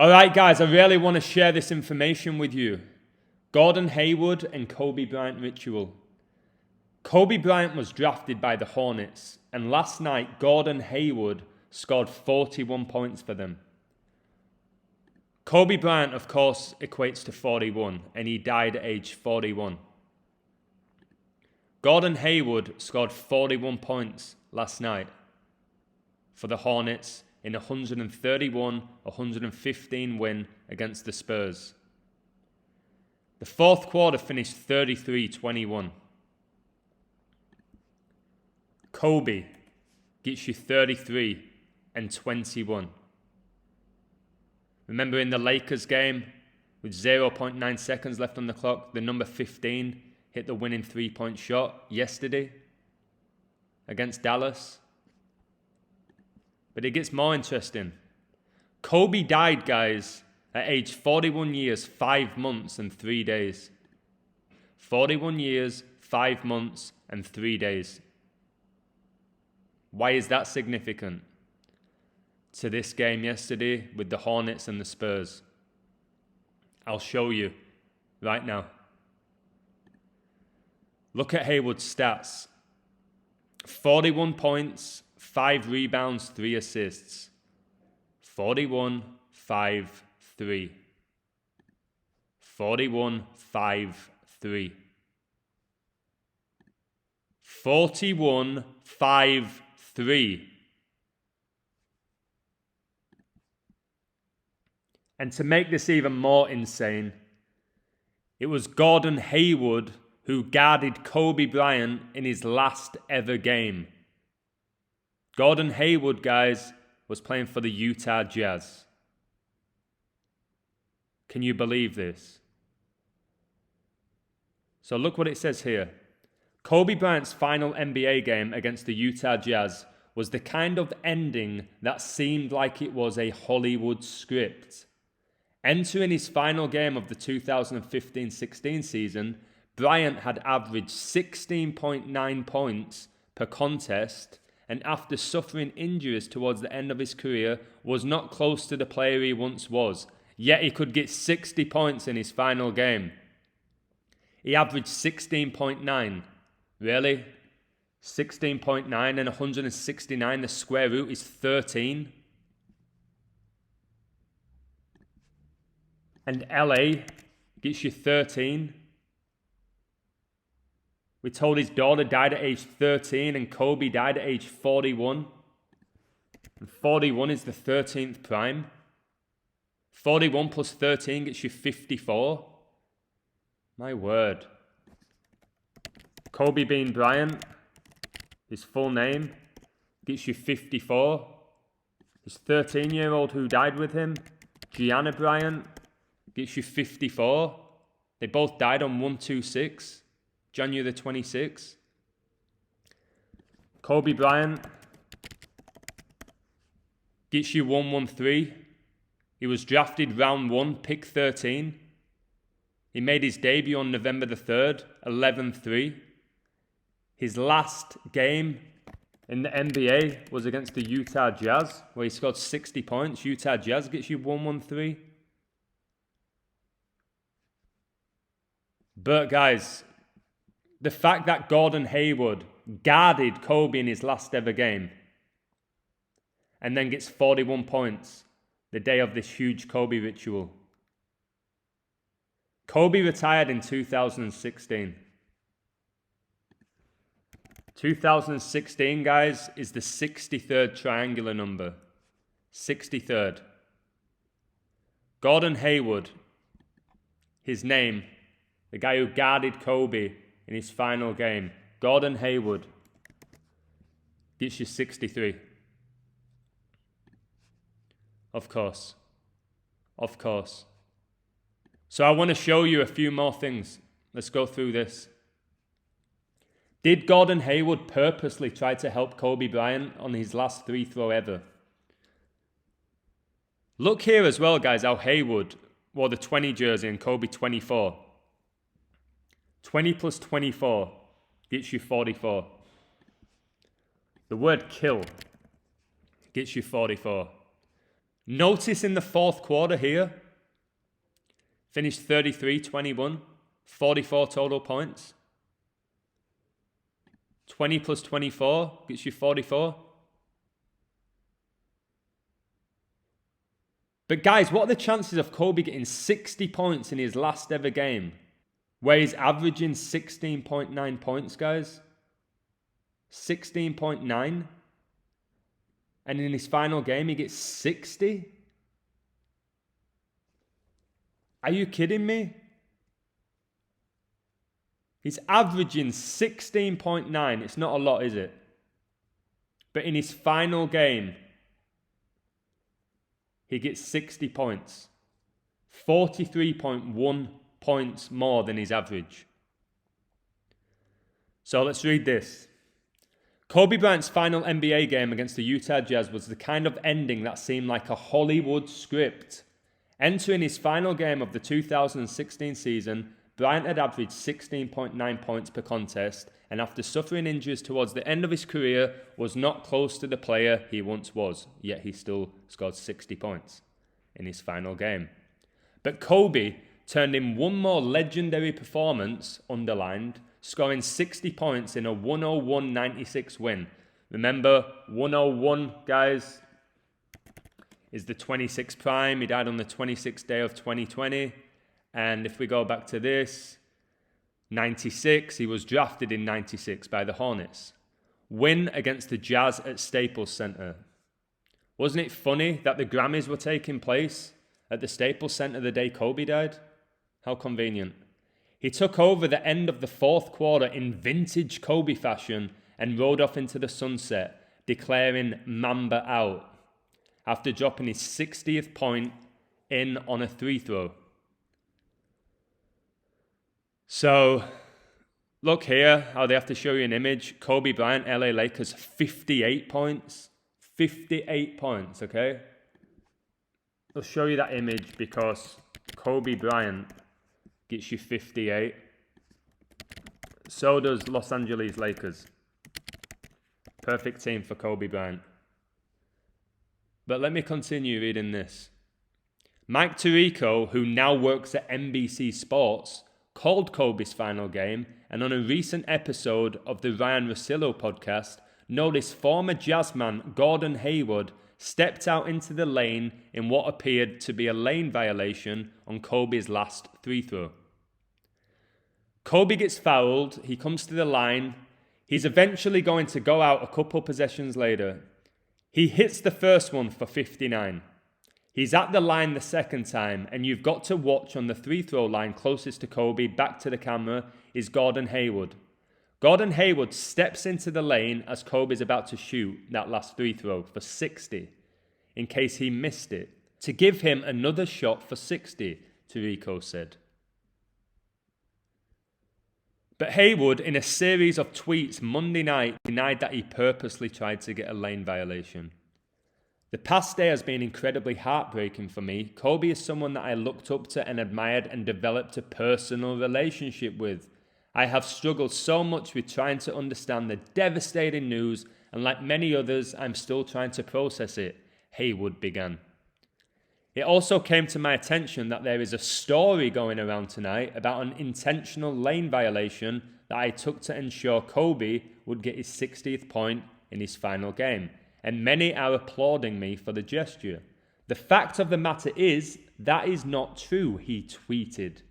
All right, guys, I really want to share this information with you. Gordon Hayward and Kobe Bryant ritual. Kobe Bryant was drafted by the Hornets, and last night Gordon Hayward scored 41 points for them. Kobe Bryant, of course, equates to 41, and he died at age 41. Gordon Hayward scored 41 points last night for the Hornets in a 131-115 win against the Spurs. The fourth quarter finished 33-21. Kobe gets you 33 and 21. Remember in the Lakers game, with 0.9 seconds left on the clock, the number 15 hit the winning three-point shot yesterday against Dallas. But it gets more interesting. Kobe died, guys, at age 41 years, 5 months and 3 days. 41 years, 5 months and 3 days. Why is that significant to this game yesterday with the Hornets and the Spurs? I'll show you right now. Look at Hayward's stats. 41 points, 5 rebounds, 3 assists. 41, 5, 3. 41, 5, 3. 41, 5, 3. And to make this even more insane, it was Gordon Hayward who guarded Kobe Bryant in his last ever game. Gordon Hayward, guys, was playing for the Utah Jazz. Can you believe this? So look what it says here. Kobe Bryant's final NBA game against the Utah Jazz was the kind of ending that seemed like it was a Hollywood script. Entering his final game of the 2015-16 season, Bryant had averaged 16.9 points per contest, and after suffering injuries towards the end of his career, was not close to the player he once was. Yet he could get 60 points in his final game. He averaged 16.9. Really? 16.9 and 169, the square root is 13. And LA gets you 13. We're told his daughter died at age 13 and Kobe died at age 41. And 41 is the 13th prime. 41 plus 13 gets you 54. My word. Kobe Bean Bryant, his full name, gets you 54. His 13-year-old who died with him, Gianna Bryant, gets you 54. They both died on 1/26, January the 26th. Kobe Bryant gets you 113. He was drafted round 1, pick 13. He made his debut on November the 3rd, 11-3. His last game in the NBA was against the Utah Jazz, where he scored 60 points. Utah Jazz gets you 113. But guys, the fact that Gordon Hayward guarded Kobe in his last ever game and then gets 41 points the day of this huge Kobe ritual. Kobe retired in 2016. 2016, guys, is the 63rd triangular number. 63rd. Gordon Hayward, his name, the guy who guarded Kobe in his final game, Gordon Hayward, gets you 63. Of course. Of course. So I want to show you a few more things. Let's go through this. Did Gordon Hayward purposely try to help Kobe Bryant on his last free throw ever? Look here as well, guys, how Hayward wore the 20 jersey and Kobe 24. 20 plus 24 gets you 44. The word kill gets you 44. Notice in the fourth quarter here, finished 33-21, 44 total points. 20 plus 24 gets you 44. But guys, what are the chances of Kobe getting 60 points in his last ever game, where he's averaging 16.9 points, guys? 16.9. And in his final game, he gets 60? Are you kidding me? He's averaging 16.9. It's not a lot, is it? But in his final game, he gets 60 points. 43.1 points more than his average. So let's read this. Kobe Bryant's final NBA game against the Utah Jazz was the kind of ending that seemed like a Hollywood script. Entering his final game of the 2016 season, Bryant had averaged 16.9 points per contest, and after suffering injuries towards the end of his career, was not close to the player he once was, yet he still scored 60 points in his final game. But Kobe turned in one more legendary performance, underlined, scoring 60 points in a 101-96 win. Remember, 101, guys, is the 26th prime. He died on the 26th day of 2020. And if we go back to this, 96, he was drafted in 96 by the Hornets. Win against the Jazz at Staples Center. Wasn't it funny that the Grammys were taking place at the Staples Center the day Kobe died? How convenient. He took over the end of the fourth quarter in vintage Kobe fashion and rode off into the sunset, declaring Mamba out, after dropping his 60th point in on a free throw. So, look here, how they have to show you an image. Kobe Bryant, LA Lakers, 58 points. 58 points, okay? I'll show you that image because Kobe Bryant gets you 58. So does Los Angeles Lakers. Perfect team for Kobe Bryant. But let me continue reading this. Mike Tirico, who now works at NBC Sports, called Kobe's final game, and on a recent episode of the Ryan Russillo podcast, noticed former Jazzman Gordon Hayward stepped out into the lane in what appeared to be a lane violation on Kobe's last free throw. Kobe gets fouled, he comes to the line, he's eventually going to go out a couple possessions later. He hits the first one for 59. He's at the line the second time, and you've got to watch on the free throw line closest to Kobe, back to the camera, is Gordon Hayward. Gordon Hayward steps into the lane as Kobe's about to shoot that last free throw for 60, in case he missed it, to give him another shot for 60, Tirico said. But Hayward, in a series of tweets Monday night, denied that he purposely tried to get a lane violation. The past day has been incredibly heartbreaking for me. Kobe is someone that I looked up to and admired and developed a personal relationship with. I have struggled so much with trying to understand the devastating news, and like many others, I'm still trying to process it, Hayward began. It also came to my attention that there is a story going around tonight about an intentional lane violation that I took to ensure Kobe would get his 60th point in his final game, and many are applauding me for the gesture. The fact of the matter is, that is not true, he tweeted.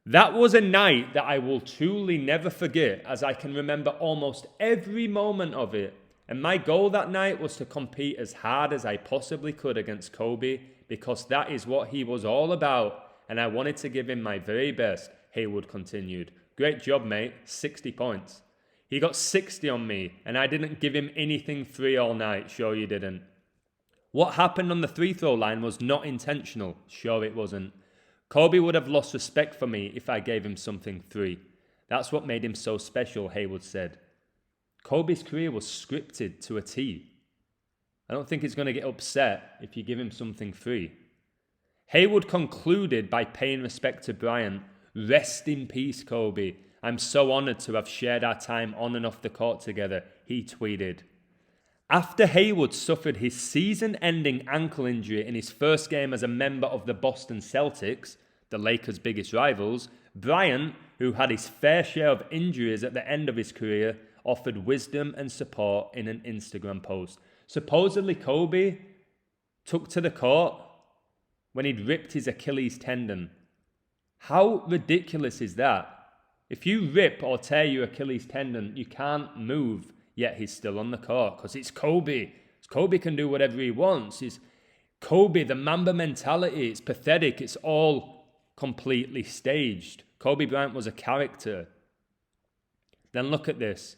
That was a night that I will truly never forget, as I can remember almost every moment of it. And my goal that night was to compete as hard as I possibly could against Kobe, because that is what he was all about, and I wanted to give him my very best, Hayward continued. Great job, mate. 60 points. He got 60 on me, and I didn't give him anything free all night. Sure you didn't. What happened on the free throw line was not intentional. Sure it wasn't. Kobe would have lost respect for me if I gave him something free. That's what made him so special, Hayward said. Kobe's career was scripted to a T. I don't think he's going to get upset if you give him something free. Hayward concluded by paying respect to Bryant. Rest in peace, Kobe. I'm so honored to have shared our time on and off the court together, he tweeted. After Hayward suffered his season-ending ankle injury in his first game as a member of the Boston Celtics, the Lakers' biggest rivals, Bryant, who had his fair share of injuries at the end of his career, offered wisdom and support in an Instagram post. Supposedly, Kobe took to the court when he'd ripped his Achilles tendon. How ridiculous is that? If you rip or tear your Achilles tendon, you can't move, yet he's still on the court because it's Kobe. Kobe can do whatever he wants. It's Kobe, the Mamba mentality. It's pathetic. It's all completely staged. Kobe Bryant was a character. Then look at this.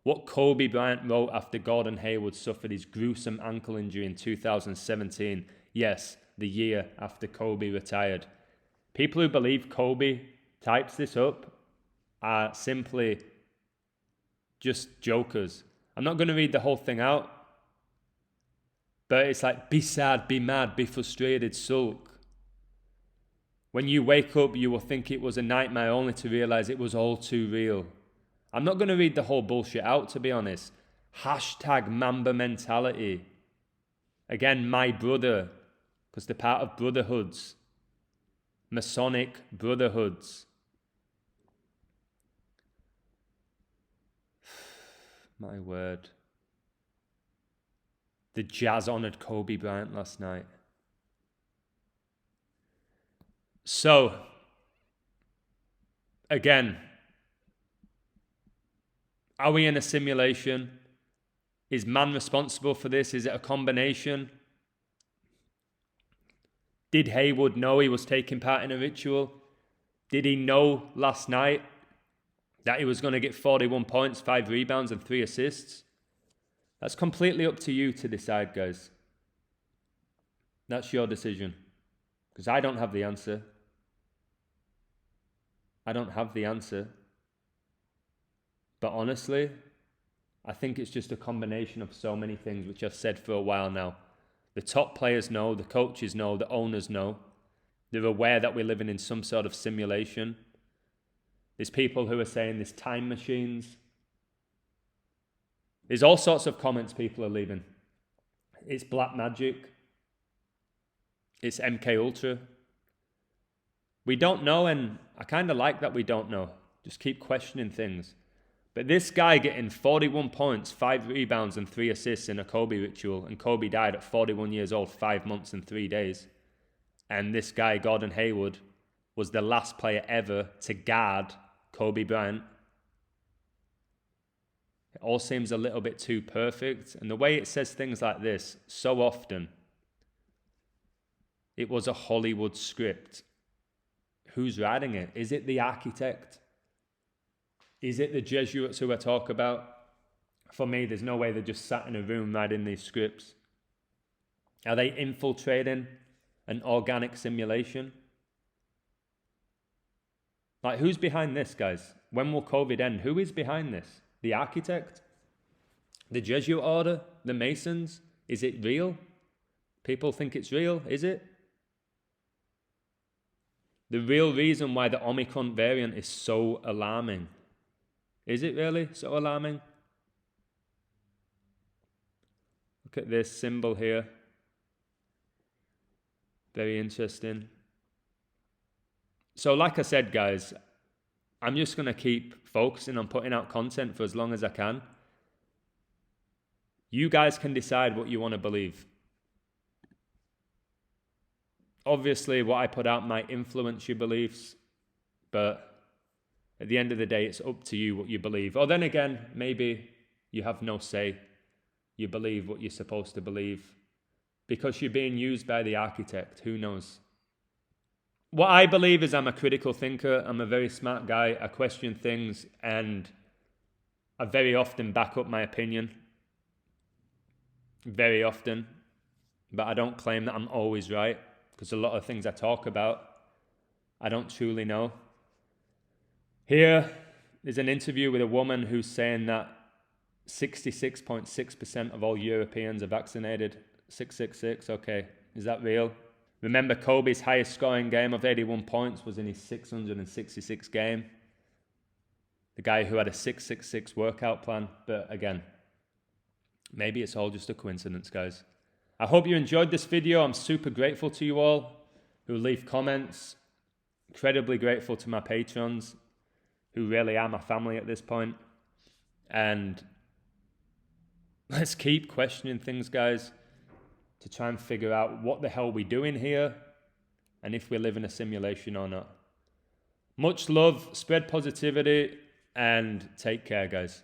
What Kobe Bryant wrote after Gordon Hayward suffered his gruesome ankle injury in 2017. Yes, the year after Kobe retired. People who believe Kobe types this up are simply just jokers. I'm not going to read the whole thing out, but it's like, be sad, be mad, be frustrated, sulk. When you wake up, you will think it was a nightmare only to realize it was all too real. I'm not going to read the whole bullshit out, to be honest. Hashtag Mamba mentality. Again, my brother, because they're part of brotherhoods. Masonic brotherhoods. My word. The Jazz honored Kobe Bryant last night. So, again, are we in a simulation? Is man responsible for this? Is it a combination? Did Hayward know he was taking part in a ritual? Did he know last night that he was going to get 41 points, 5 rebounds, and 3 assists? That's completely up to you to decide, guys. That's your decision. Because I don't have the answer. I don't have the answer. But honestly, I think it's just a combination of so many things, which I've said for a while now. The top players know, the coaches know, the owners know. They're aware that we're living in some sort of simulation. There's people who are saying there's time machines. There's all sorts of comments people are leaving. It's black magic. It's MK Ultra. We don't know, and I kind of like that we don't know. Just keep questioning things. But this guy getting 41 points, 5 rebounds, and 3 assists in a Kobe ritual, and Kobe died at 41 years old, 5 months and 3 days. And this guy, Gordon Hayward, was the last player ever to guard Kobe Bryant. It all seems a little bit too perfect. And the way it says things like this so often, it was a Hollywood script. Who's writing it? Is it the architect? Is it the Jesuits who I talk about? For me, there's no way they just sat in a room writing these scripts. Are they infiltrating an organic simulation? Like, who's behind this, guys? When will COVID end? Who is behind this? The architect? The Jesuit order? The Masons? Is it real? People think it's real. Is it? The real reason why the Omicron variant is so alarming. Is it really so alarming? Look at this symbol here. Very interesting. So like I said, guys, I'm just going to keep focusing on putting out content for as long as I can. You guys can decide what you want to believe. Obviously, what I put out might influence your beliefs, but at the end of the day, it's up to you what you believe. Or then again, maybe you have no say. You believe what you're supposed to believe because you're being used by the architect. Who knows? What I believe is I'm a critical thinker. I'm a very smart guy. I question things and I very often back up my opinion. Very often. But I don't claim that I'm always right because a lot of things I talk about, I don't truly know. Here is an interview with a woman who's saying that 66.6% of all Europeans are vaccinated. 666, okay. Is that real? Remember, Kobe's highest scoring game of 81 points was in his 666th game. The guy who had a 666 workout plan. But again, maybe it's all just a coincidence, guys. I hope you enjoyed this video. I'm super grateful to you all who leave comments. Incredibly grateful to my patrons, who really are my family at this point. And let's keep questioning things, guys, to try and figure out what the hell we're doing here and if we live in a simulation or not. Much love, spread positivity, and take care, guys.